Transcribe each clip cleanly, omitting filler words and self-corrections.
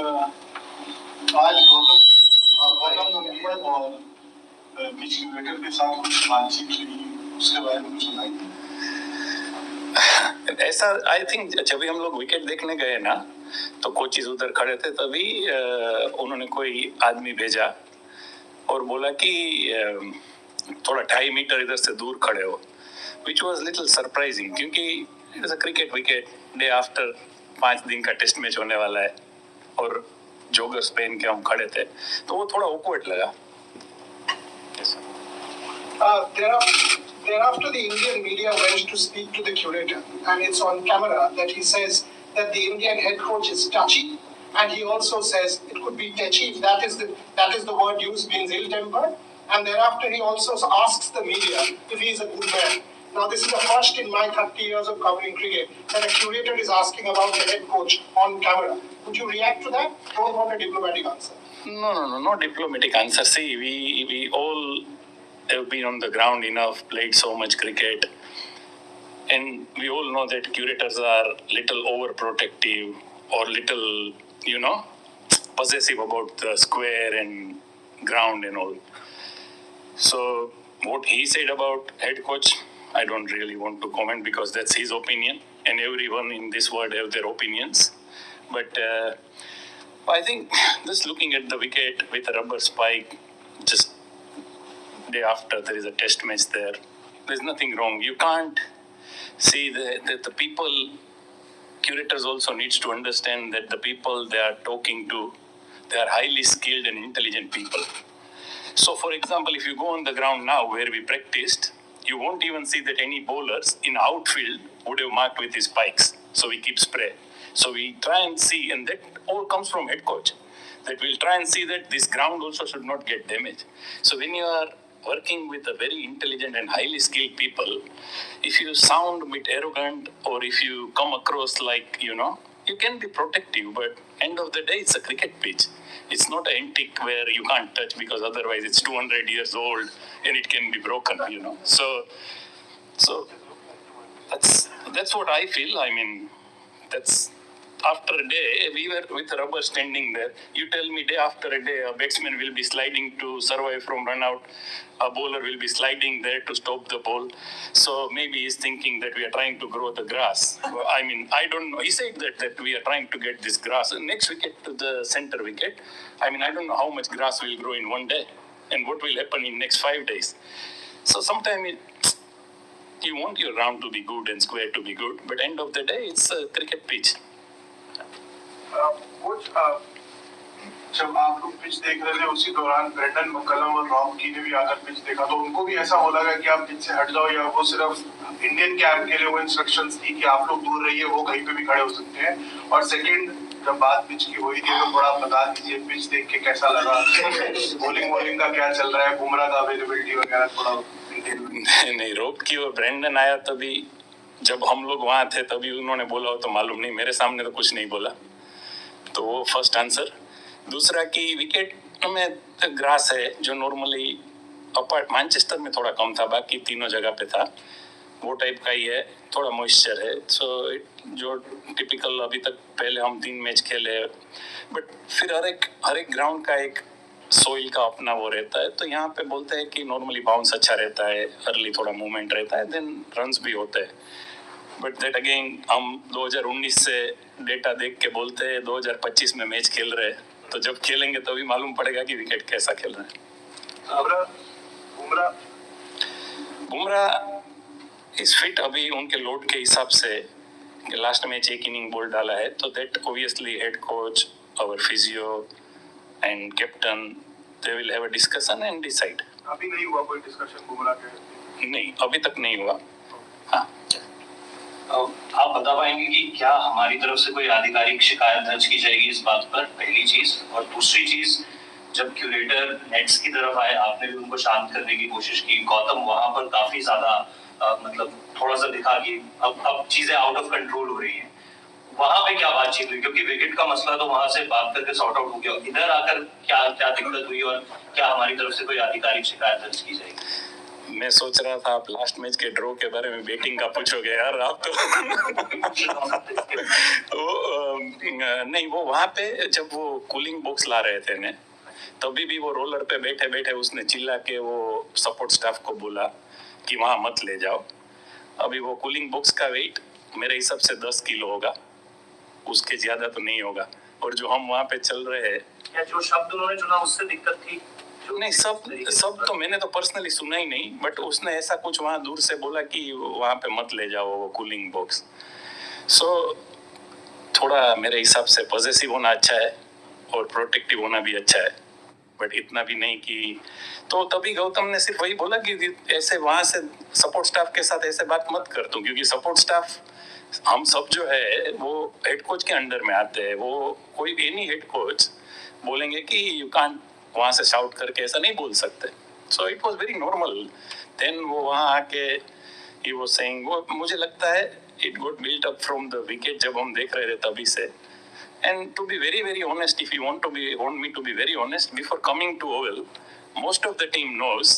आज गौतम गंभीर और पिच क्रिकेटर के साथ कुछ बातचीत हुई, उसके बारे में कुछ बताइए। ऐसा आई थिंक जब भी हम लोग विकेट देखने गए ना, तो कोचेस उधर खड़े थे, तभी उन्होंने कोई आदमी भेजा और बोला कि थोड़ा 2.5 मीटर इधर से दूर खड़े हो, विच वॉज लिटिल सरप्राइजिंग, क्योंकि it is a cricket wicket, day after 5 दिन का टेस्ट मैच होने वाला है और जोगर्स पहन के हम खड़े थे, तो वो थोड़ा awkward लगा। Thereafter, the Indian media went to speak to the curator, and it's on camera that he says that the Indian head coach is touchy, and he also says it could be touchy. That is the word used, means ill-tempered. And thereafter, he also asks the media if he is a good man. Now, this is the first in my 30 years of covering cricket that a curator is asking about the head coach on camera. Would you react to that? Don't want a diplomatic answer. No diplomatic answer. See, we all have been on the ground enough, played so much cricket, and we all know that curators are little overprotective or little, possessive about the square and ground and all. So what he said about head coach, I don't really want to comment because that's his opinion, and everyone in this world have their opinions. But I think just looking at the wicket with a rubber spike, just day after there is a test match there, there's nothing wrong. You can't see that the people, curators also needs to understand that the people they are talking to, they are highly skilled and intelligent people. So for example, if you go on the ground now where we practiced, you won't even see that any bowlers in outfield would have marked with his spikes. So we keep spray. So we try and see, and that all comes from head coach, that we'll try and see that this ground also should not get damaged. So when you are working with a very intelligent and highly skilled people, if you sound a bit arrogant or if you come across like, you can be protective, but end of the day, it's a cricket pitch. It's not an antique where you can't touch because otherwise it's 200 years old and it can be broken, So that's what I feel. I mean, that's after a day, we were with rubber standing there. You tell me day after a day, a batsman will be sliding to survive from run out. A bowler will be sliding there to stop the ball. So maybe he's thinking that we are trying to grow the grass. I mean, I don't know. He said that we are trying to get this grass. And next wicket to the center wicket. I mean, I don't know how much grass will grow in one day and what will happen in next 5 days. So sometimes you want your round to be good and square to be good, but end of the day, it's a cricket pitch. जब आप लोग pitch देख रहे थे उसी दौरान Brendon McCullum और Rob की ने भी आकर पिच देखा, तो उनको भी ऐसा हो लगा कि आप पिच से हट जाओ, या वो सिर्फ इंडियन कैंप के लिए वो इंस्ट्रक्शंस थी कि आप लोग दूर रहिए, वो कहीं पे भी खड़े हो सकते हैं? और सेकंड, जब बात पिच की हुई थी तो थोड़ा बता दीजिए पिच देख के कैसा लगा, बॉलिंग का क्या चल रहा है, बुमराह का अवेलेबिलिटी वगैरह थोड़ा नहीं, रॉब की और ब्रेंडन आया तभी जब हम लोग वहाँ थे, तभी उन्होंने बोला हो तो मालूम नहीं, मेरे सामने तो कुछ नहीं बोला। तो वो फर्स्ट आंसर। दूसरा कि विकेट में ग्रास है जो नॉर्मली अपार्ट मैनचेस्टर में थोड़ा कम था, बाकी तीनों जगह पे था, वो टाइप का ही है, थोड़ा मॉइस्चर है। सो जो टिपिकल अभी तक पहले हम 3 मैच खेले, बट फिर हर एक ग्राउंड का एक सोइल का अपना वो रहता है। तो यहाँ पे बोलते हैं कि नॉर्मली बाउंस अच्छा रहता है, अर्ली थोड़ा मूवमेंट रहता है, देन रन्स भी होते हैं। बट दैट अगेन हम 2019 से डेटा देख के बोलते हैं 2025 में मैच खेल रहे हैं, तो जब खेलेंगे तभी मालूम पड़ेगा कि विकेट कैसा खेल रहे हैं। बुमराह इस फिट अभी उनके लोड के हिसाब से, लास्ट मैच 1 इनिंग बॉल डाला है, तो that obviously head coach, our physio and captain, they will have a discussion and decide. अभी नहीं हुआ कोई डिस्कशन बुमराह के? नहीं, अभी तक नहीं हुआ। हाँ, आप बता पाएंगे कि क्या हमारी तरफ से कोई आधिकारिक शिकायत दर्ज की जाएगी इस बात पर, पहली चीज। और दूसरी चीज, जब क्यूरेटर नेट्स की तरफ आए, आपने भी उनको शांत करने की कोशिश की, गौतम वहां पर काफी ज्यादा मतलब थोड़ा सा दिखा कि अब चीजें आउट ऑफ कंट्रोल हो रही हैं, वहां पे क्या बातचीत हुई? क्योंकि विकेट का मसला तो वहां से बात करके सॉर्ट आउट हो गया, इधर आकर क्या दिक्कत हुई और क्या हमारी तरफ से कोई आधिकारिक शिकायत दर्ज की जाएगी? मैं सोच रहा था आप लास्ट मैच के ड्रॉ के बारे में बैटिंग का पूछोगे यार, आप तो नहीं, वो वहाँ पे जब वो कूलिंग बॉक्स ला रहे थे ने, तभी भी वो रोलर पे बैठे बैठे उसने चिल्ला के वो सपोर्ट स्टाफ को बोला कि वहाँ मत ले जाओ। अभी वो कूलिंग बॉक्स का वेट मेरे हिसाब से 10 किलो होगा, उसके ज्यादा तो नहीं होगा। और जो हम वहाँ पे चल रहे हैं, या जो शब्द उन्होंने चुना उससे दिक्कत थी? नहीं, सब तो मैंने तो पर्सनली सुना ही नहीं, बट उसने ऐसा कुछ वहाँ दूर से बोला कि वहाँ पे मत ले जाओ वो कूलिंग बॉक्स। सो थोड़ा मेरे हिसाब से पॉजिटिव होना अच्छा है और प्रोटेक्टिव होना भी अच्छा है, बट इतना भी नहीं कि तो तभी गौतम ने सिर्फ वही बोला कि ऐसे वहाँ से सपोर्ट स्टाफ के साथ ऐसे बात मत कर तू, क्योंकि सपोर्ट स्टाफ हम सब जो है वो हेड कोच के अंडर में आते हैं। वो कोई एनी हेड कोच बोलेंगे कि यू कांट वहाँ से शाउट करके ऐसा नहीं बोल सकते। So it was very normal. Then वो वहाँ आके ही वो सेइंग, वो मुझे लगता है it got built up from the wicket जब हम देख रहे थे तभी से। And to be very, very honest, if you want me to be very honest, before coming to Oval, most of the team knows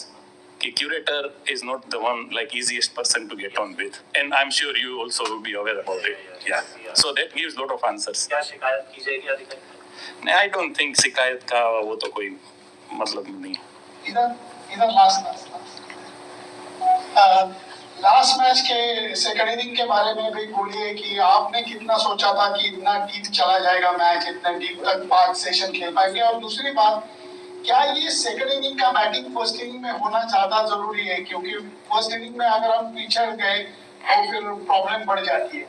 that Curator is not the one like easiest person to get on with, and I'm sure you also will be aware about it. Yeah. So that gives lot of answers. क्या शिकायत की जाएगी अधिकारी? नहीं, I don't think शिकायत का वो तो कोई मतलब नहीं। इधर लास्ट मैच के सेकंड इनिंग के बारे में भी बोलिए कि आपने कितना सोचा था कि इतना डीप चला जाएगा मैच, इतना डीप तक 5 सेशन खेल पाएंगे। और दूसरी बात, क्या ये सेकंड इनिंग का बैटिंग फर्स्ट इनिंग में होना ज्यादा जरूरी है, क्योंकि फर्स्ट इनिंग में अगर हम पिछड़ गए तो फिर प्रॉब्लम बढ़ जाती है।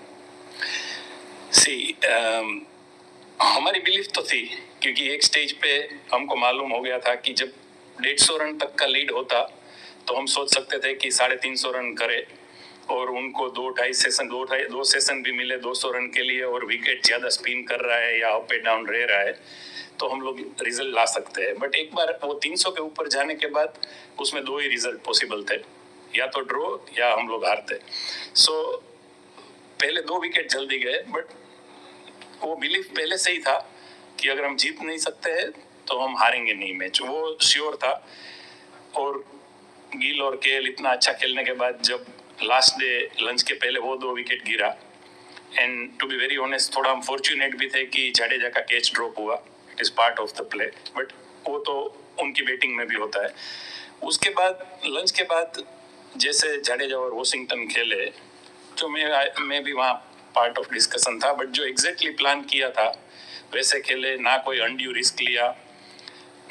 हमारी बिलीफ तो थी, क्योंकि एक स्टेज पे हमको मालूम हो गया था कि जब 150 रन तक का लीड होता तो हम सोच सकते थे कि 350 रन करे और उनको 2 सेशन भी मिले 200 रन के लिए, और विकेट ज्यादा स्पिन कर रहा है या अप एंड डाउन रह रहा है तो हम लोग रिजल्ट ला सकते हैं। बट एक बार वो 300 के ऊपर जाने के बाद उसमें 2 ही रिजल्ट पॉसिबल थे, या तो ड्रॉ या हम लोग हारते। सो पहले 2 विकेट जल्दी गए, बट वो बिलीफ पहले से ही था कि अगर हम जीत नहीं सकते हैं तो हम हारेंगे नहीं मैच, वो श्योर था। और गिल और केएल इतना अच्छा खेलने के बाद जब लास्ट डे लंच के पहले वो 2 विकेट गिरा, and to be very honest थोड़ा हम फॉर्चुनेट भी थे कि जाडेजा का कैच ड्रॉप हुआ, it is part of the play, but वो तो उनकी बैटिंग में भी होता है। उसके बाद लंच के बाद जैसे जाडेजा और वॉशिंगटन खेले, जो मैं भी वहाँ पार्ट ऑफ डिस्कशन था, बट जो एग्जैक्टली प्लान किया था वैसे खेले, ना कोई अनड्यू रिस्क लिया,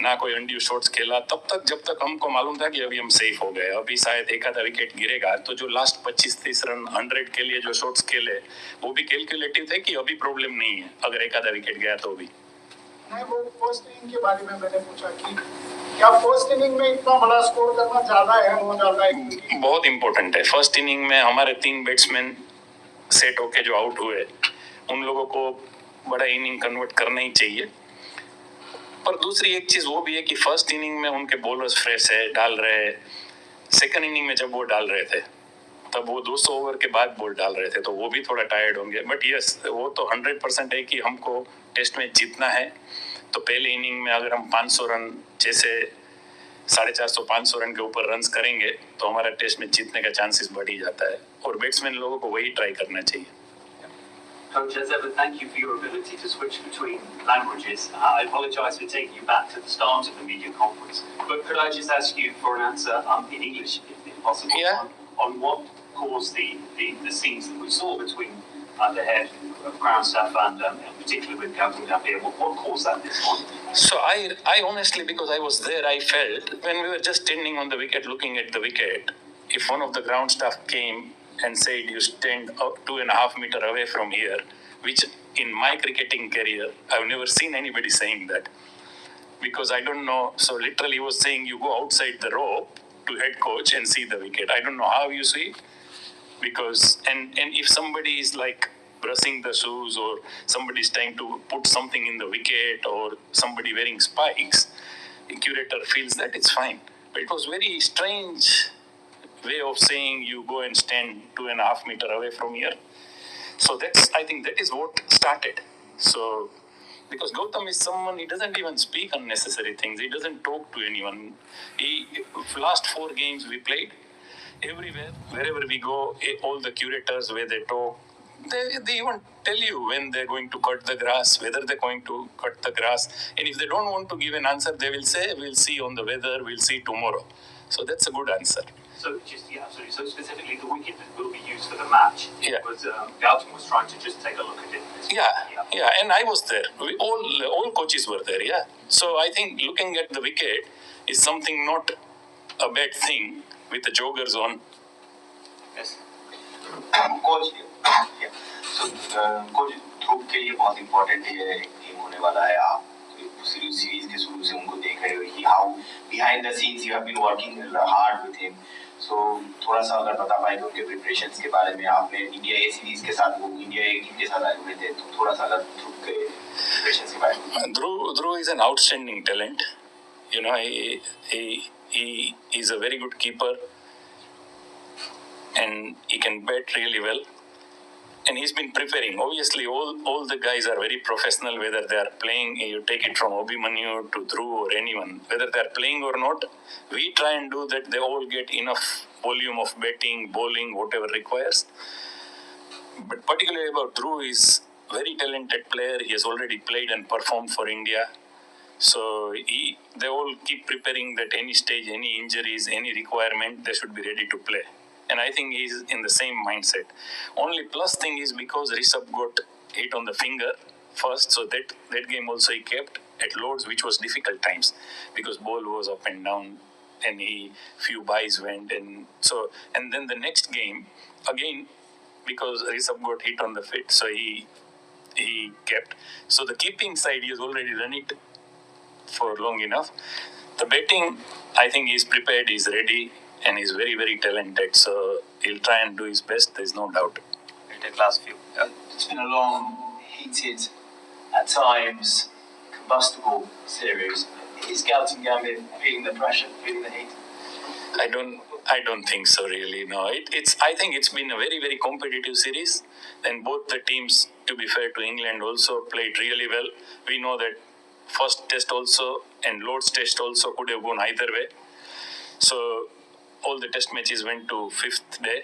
ना कोई अनड्यू शॉट्स खेला, तब तक जब तक हमको मालूम था कि अभी हम सेफ हो गए। अभी शायद एक आधा विकेट गिरेगा तो जो लास्ट 25-30 रन 100 के लिए जो शॉट्स खेले वो भी कैलकुलेटिव थे कि अभी प्रॉब्लम नहीं है, अगर एक आधा विकेट गया तो भी नहीं। वो फर्स्ट इनिंग के बारे में मैंने पूछा कि क्या फर्स्ट इनिंग में इतना बड़ा स्कोर करना ज्यादा अहम हो जाता है? बहुत इंपॉर्टेंट है। फर्स्ट इनिंग में हमारे 3 बैट्समैन सेट होके जो आउट हुए, उन लोगों को बड़ा इनिंग कन्वर्ट करना ही चाहिए। पर दूसरी एक चीज वो भी है कि फर्स्ट इनिंग में उनके बॉलर्स फ्रेश है, डाल रहे हैं। सेकंड इनिंग में जब वो डाल रहे थे तब वो 200 ओवर के बाद बॉल डाल रहे थे, तो वो भी थोड़ा टायर्ड होंगे। बट यस, वो तो 100% है कि हमको टेस्ट में जीतना है। तो पहले इनिंग में अगर हम 500 रन जैसे 450-500 रन के ऊपर रन्स करेंगे तो हमारा टेस्ट में जीतने का चांसेस बढ़ ही जाता है, और बैट्समैन लोगों को वही ट्राई करना चाहिए। Coach, as ever, thank you for your ability to switch between languages. I apologise for taking you back to the start of the media conference, but could I just ask you for an answer in English, if possible, Yeah. on what caused the scenes that we saw between the head of ground staff and particularly with Gavin Gambia? What caused that this morning? So I honestly, because I was there, I felt when we were just standing on the wicket looking at the wicket, if one of the ground staff came and said you stand up 2.5 meters away from here, which in my cricketing career I've never seen anybody saying that, because I don't know. So literally he was saying you go outside the rope to head coach and see the wicket. I don't know how you see, because and if somebody is like brushing the shoes or somebody is trying to put something in the wicket or somebody wearing spikes, the curator feels that it's fine. But it was very strange way of saying you go and stand 2.5 meters away from here. So I think that is what started. So because Gautam is someone, he doesn't even speak unnecessary things, he doesn't talk to anyone. Last 4 games we played, everywhere, wherever we go, all the curators, where they talk, They even tell you when they're going to cut the grass, whether they're going to cut the grass. And if they don't want to give an answer, they will say, we'll see on the weather, we'll see tomorrow. So that's a good answer. So just, yeah, absolutely. So specifically the wicket that will be used for the match, Yeah. Galton was trying to just take a look at it. Yeah, and I was there. All coaches were there, yeah. So I think looking at the wicket is something not a bad thing with the joggers on. Yes. Coach coach Dhruv के लिए बहुत important है game होने वाला है आप series के शुरू से उनको देख रहे हो कि how behind the scenes you have been working hard with him so थोड़ा सा अगर बता पाएंगे उनके प्रिपरेशंस के बारे में आपने इंडिया ए सीरीज के साथ वो इंडिया ए टीम के साथ आए हुए थे तो थोड़ा सा अगर ध्रुव के प्रिपरेशंस के बारे में Dhruv is an outstanding talent. You know, he is a very good keeper and he can bat really well. And he's been preparing. Obviously, all the guys are very professional, whether they are playing, you take it from Abhimanyu to Dhruv or anyone, whether they are playing or not, we try and do that they all get enough volume of batting, bowling, whatever requires. But particularly about Dhruv, is very talented player. He has already played and performed for India. So they all keep preparing that any stage, any injuries, any requirement, they should be ready to play. And I think he's in the same mindset. Only plus thing is because Rishabh got hit on the finger first, so that game also he kept at Lords, which was difficult times because ball was up and down and few byes went and then the next game again because Rishabh got hit on the feet, so he kept. So the keeping side he has already done it for long enough. The batting, I think he's prepared, he's ready, and he's very, very talented. So he'll try and do his best, there's no doubt. We'll take last few. It's been a long, heated, at times combustible series. Is Galton Gambit feeling the pressure, feeling the heat? I don't think so really. No, I think it's been a very, very competitive series, and both the teams, to be fair to England, also played really well. We know that first test also and Lord's test also could have gone either way. So all the test matches went to fifth day.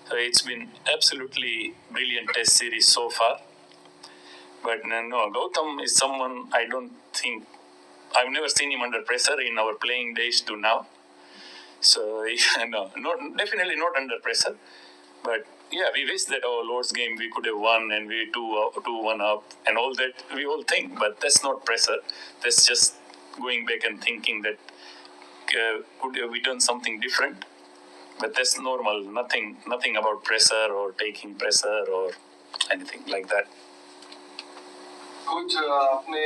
So it's been absolutely brilliant test series so far. But no, Gautam is someone I don't think, I've never seen him under pressure in our playing days to now. So no, definitely not under pressure. But yeah, we wish that our Lord's game we could have won and we 2-1 up and all that we all think, but that's not pressure. That's just going back and thinking that could have we done something different. But that's normal. Nothing about pressure or taking pressure or anything like that. कुछ आपने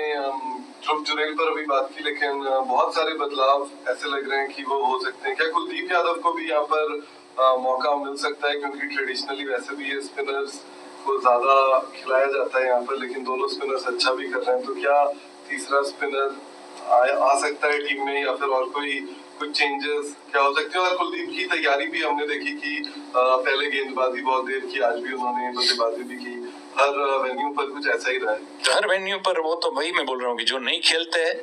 ध्रुव जुरेल पर अभी बात की, लेकिन बहुत सारे बदलाव ऐसे लग रहे हैं कि वो हो सकते हैं. क्या कुलदीप यादव को भी यहाँ पर मौका मिल सकता है, क्योंकि ट्रेडिशनली वैसे भी ये स्पिनर्स को ज्यादा खिलाया जाता है यहाँ पर, लेकिन दोनों स्पिनर्स अच्छा भी कर रहे हैं. तो क्या तीसरा स्पिनर आ सकता है टीम में, या फिर और कोई कुछ चेंजेस क्या हो सकते हैं? और कुलदीप की तैयारी भी हमने देखी कि पहले गेंदबाजी बहुत देर की, आज भी उन्होंने बल्लेबाजी भी की. हर वेन्यू पर कुछ ऐसा ही रहा है. हर वेन्यू पर वो तो वही मैं बोल रहा हूँ कि जो नहीं खेलते हैं,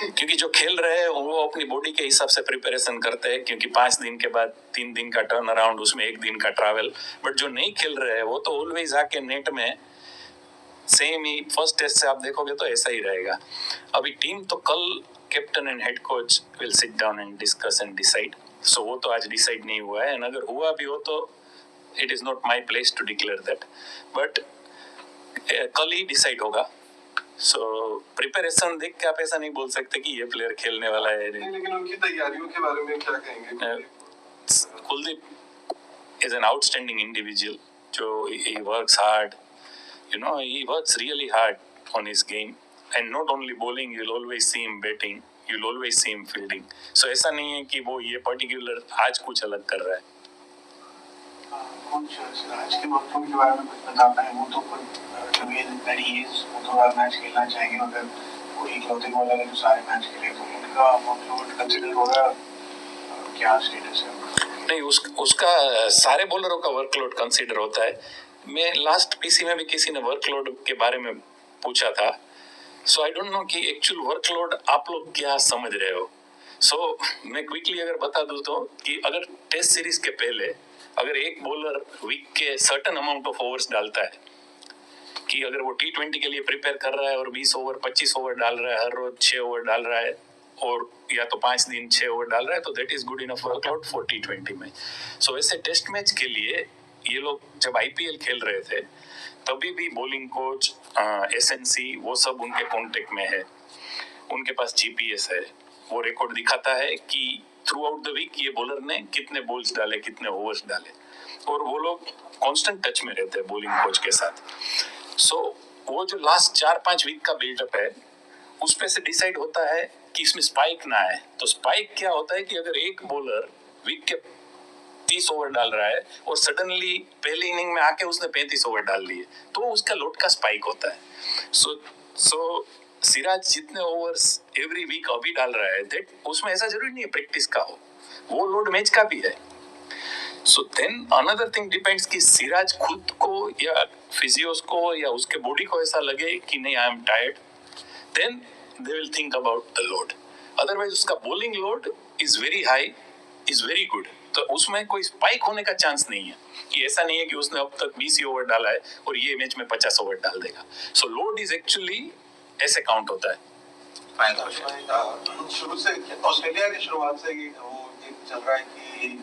क्योंकि जो खेल रहे हैं वो अपनी बॉडी के हिसाब से प्रिपरेशन करते हैं, क्योंकि 5 दिन के बाद 3 दिन का टर्न अराउंड, उसमें 1 दिन का ट्रैवल. बट जो नहीं खेल रहे हैं वो तो ऑलवेज आके नेट में सेम ही फर्स्ट टेस्ट से आप देखोगे तो ऐसा ही रहेगा. अभी टीम तो कल captain and head coach will sit down and discuss and decide. So वो तो आज डिसाइड नहीं हुआ है, एंड अगर हुआ भी हो तो it is not my place to declare that, but कल ही डिसाइड होगा. सो प्रिपरेशन देख के आप ऐसा नहीं बोल सकते कि ये प्लेयर खेलने वाला है. नहीं, लेकिन उनकी तैयारियों के बारे में क्या कहेंगे? Kuldeep is an outstanding individual. जो he works hard, you know, he works really hard on his game, and not only bowling, you'll always see him batting, you'll always see him fielding. So ऐसा नहीं है कि वो ये particular आज कुछ अलग कर रहा है. कुछ आज के वक्तों के बारे में कुछ बता पाए? वो तो वो थोड़ा मैच खेलना चाहिए, अगर कोई इकलौते बॉलर है जो सारे मैच खेले तो उनका वर्कलोड कंसीडर होगा, क्या स्टेटस है? नहीं, उसका सारे बॉलरों का वर्कलोड कंसीडर होता है. मैं लास्ट पीसी में भी किसी ने वर्कलोड के बारे में पूछा था. सो आई डोंट नो कि एक्चुअल वर्कलोड आप लोग क्या समझ रहे हो. सो मैं क्विकली अगर बता दूं तो कि अगर टेस्ट सीरीज के पहले अगर एक बॉलर वीक के सर्टन अमाउंट ऑफ ओवर्स डालता है, कि अगर वो T20 के लिए प्रिपेयर कर रहा है और 20 ओवर 25 ओवर डाल रहा है, हर रोज 6 ओवर डाल रहा है, और या तो 5 दिन 6 ओवर डाल रहा है, तो that is good enough workout for T20 में। सो ऐसे टेस्ट मैच के लिए ये लोग जब IPL खेल रहे थे तभी भी बॉलिंग कोच, SNC, वो सब उनके कांटेक्ट में है, उनके पास GPS है, वो रिकॉर्ड दिखाता है कि थ्रू आउट द वीक ये बॉलर ने कितने बॉल्स डाले, कितने ओवर्स डाले, और वो लोग कांस्टेंट टच में रहते हैं बॉलिंग कोच के साथ। सो वो जो लास्ट 4-5 वीक का बिल्डअप है उस पे से डिसाइड होता है कि इसमें स्पाइक ना आए। तो स्पाइक क्या होता है कि अगर एक बॉलर वीक के 30 ओवर डाल रहा है और सडनली पहले इनिंग में आके उसने 35 ओवर डाल लिए, तो उसका लोड का स्पाइक होता है। सो सिराज जितने ओवर्स एवरी वीक अभी डाल रहा है, दैट उसमें ऐसा जरूरी नहीं है प्रैक्टिस का हो, वो लोड मैच का भी है। So then another thing depends कि सिराज खुद को या फिजियोस को या उसके बॉडी को ऐसा लगे कि नहीं I am tired, then they will think about the load. Otherwise उसका bowling load is very high, is very good, तो उसमें कोई स्पाइक होने का चांस नहीं है। कि ऐसा नहीं है कि उसने अब तक 20 ओवर डाला है और ये मैच में 50 ओवर डाल देगा। सो लोड इज एक्चुअली ऐसे काउंट होता है। शुरू से ऑस्ट्रेलिया की शुरुआत से ही वो एक चल रहा है कि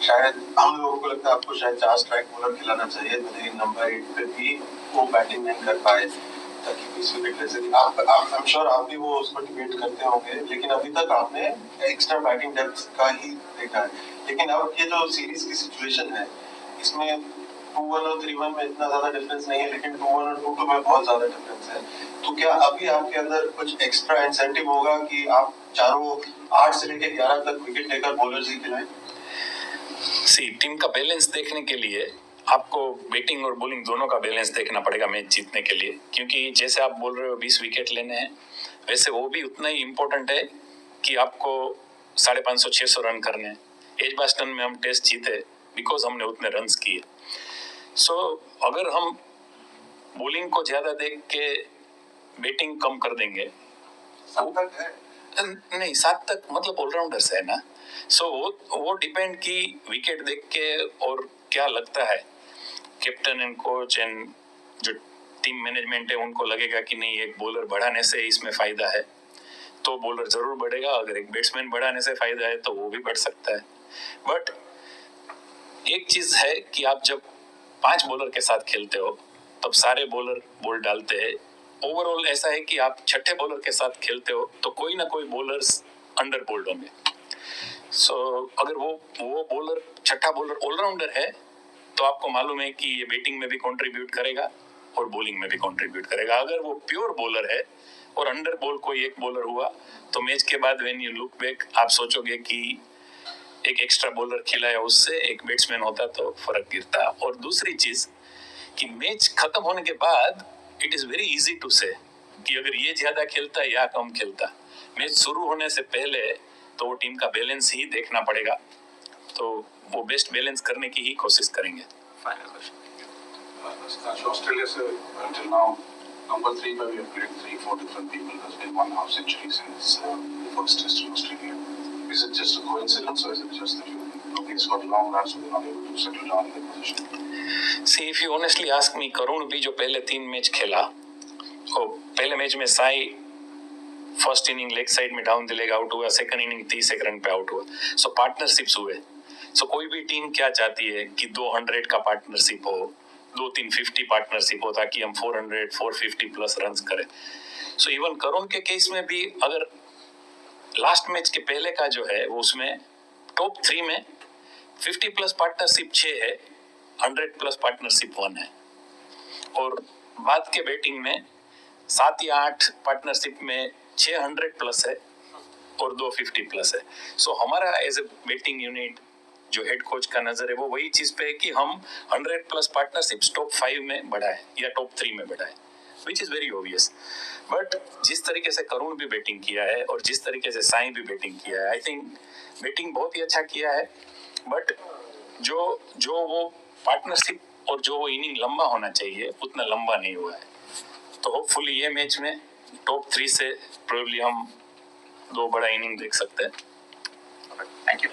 शायद हम लोगों को लगता है आपको शायद 4 स्ट्राइक बॉलर खिलाना चाहिए, लेकिन नंबर 8 पे भी वो बैटिंग नहीं कर पाए ताकि 20 विकेट ले सके। आप आई एम श्योर आप भी वो उस पर डिबेट करते होंगे, लेकिन अभी तक आपने एक्स्ट्रा बैटिंग डेप्थ का ही देखा है। लेकिन अब ये जो सीरीज की सिचुएशन है इसमें 2-1 और 3-1 में इतना ज्यादा डिफरेंस नहीं है, लेकिन 2-1 और 2-2 में बहुत ज्यादा डिफरेंस है। तो क्या अभी आपके अंदर कुछ एक्स्ट्रा इंसेंटिव होगा कि आप चारों 8 से लेकर 11 तक विकेट लेकर बॉलर्स ही खिलाएं? टीम का बैलेंस देखने के लिए आपको बैटिंग और बॉलिंग दोनों का बैलेंस देखना पड़ेगा मैच जीतने के लिए, क्योंकि जैसे आप बोल रहे हो 20 विकेट लेने हैं, वैसे वो भी उतना ही इम्पोर्टेंट है कि आपको 550-600 रन करने हैं। एजबास्टन में हम टेस्ट जीते बिकॉज हमने उतने रन्स किए। सो अगर हम बॉलिंग को ज्यादा देख के बैटिंग कम कर देंगे, 7 तक है नहीं 7 तक मतलब ऑलराउंडर्स है ना। सो वो डिपेंड कि विकेट देख के और क्या लगता है कैप्टन एंड कोच एंड जो टीम मैनेजमेंट है उनको लगेगा कि नहीं एक बॉलर बढ़ाने से इसमें फायदा है तो बॉलर जरूर बढ़ेगा, अगर एक बैट्समैन बढ़ाने से फायदा है तो वो भी बढ़ सकता है। बट एक चीज है कि आप जब 5 बॉलर के साथ खेलते हो तब सारे बॉलर बॉल डालते हैं। ओवरऑल ऐसा है कि आप छठे बॉलर के साथ खेलते हो तो कोई ना कोई बॉलर्स अंडर बोल्ड होंगे। सो अगर वो बॉलर छठा बॉलर ऑलराउंडर है तो आपको मालूम है कि ये बैटिंग में भी कंट्रीब्यूट करेगा और बॉलिंग में भी कंट्रीब्यूट करेगा। अगर वो प्योर बॉलर है और अंडर बॉल कोई एक बॉलर हुआ तो मैच के बाद व्हेन यू लुक बैक आप सोचोगे कि एक एक्स्ट्रा बॉलर खिलाया उससे एक बैट्समैन होता तो फर्क गिरता। और दूसरी चीज कि मैच खत्म होने के बाद it is very easy to say कि अगर ये ज्यादा खेलता या कम खेलता। मैच शुरू होने से पहले तो वो टीम का बैलेंस ही देखना पड़ेगा, तो वो बेस्ट बैलेंस करने की ही कोशिश करेंगे। फाइनल क्वेश्चन Australia से until now number 3 पे we have played 3-4 different people. There's been 1 half century since the first test in Australia. Is it just a coincidence or is it just that nobody's got long runs so they're not able to settle down in the position? See, if you honestly ask me, करुण भी जो पहले 3 match खेला, वो पहले match में Sai first inning leg side में down the leg out हुआ, second inning 30 run पे आउट हुआ। सो पार्टनरशिप्स हुए। सो कोई भी टीम क्या चाहती है कि 200 का पार्टनरशिप हो, 2-3 50 पार्टनरशिप हो ताकि हम 400 450 प्लस रन्स करें। सो इवन करुण के केस में भी अगर लास्ट मैच के पहले का जो है वो उसमें टॉप 3 में 50 प्लस पार्टनरशिप 6 है, 100 प्लस पार्टनरशिप 1 है, और बाद के बैटिंग में 7 या 8 पार्टनरशिप में 600 प्लस है और 250 प्लस है। सो हमारा एज ए बैटिंग यूनिट जो हेड कोच का नजर है वो वही चीज पे है कि हम 100 प्लस पार्टनरशिप टॉप 5 में बढ़ाए या टॉप 3 में बढ़ाए, which is very obvious. But जिस तरीके से करुण भी बैटिंग किया है और जिस तरीके से साई भी बैटिंग किया है, आई थिंक बैटिंग बहुत ही अच्छा किया है। बट जो वो पार्टनरशिप और जो वो इनिंग लंबा होना चाहिए उतना लंबा नहीं हुआ है। तो होपफुली ये मैच में टॉप 3 से प्रोबेबली हम 2 बड़ा इनिंग देख सकते हैं। Thank you.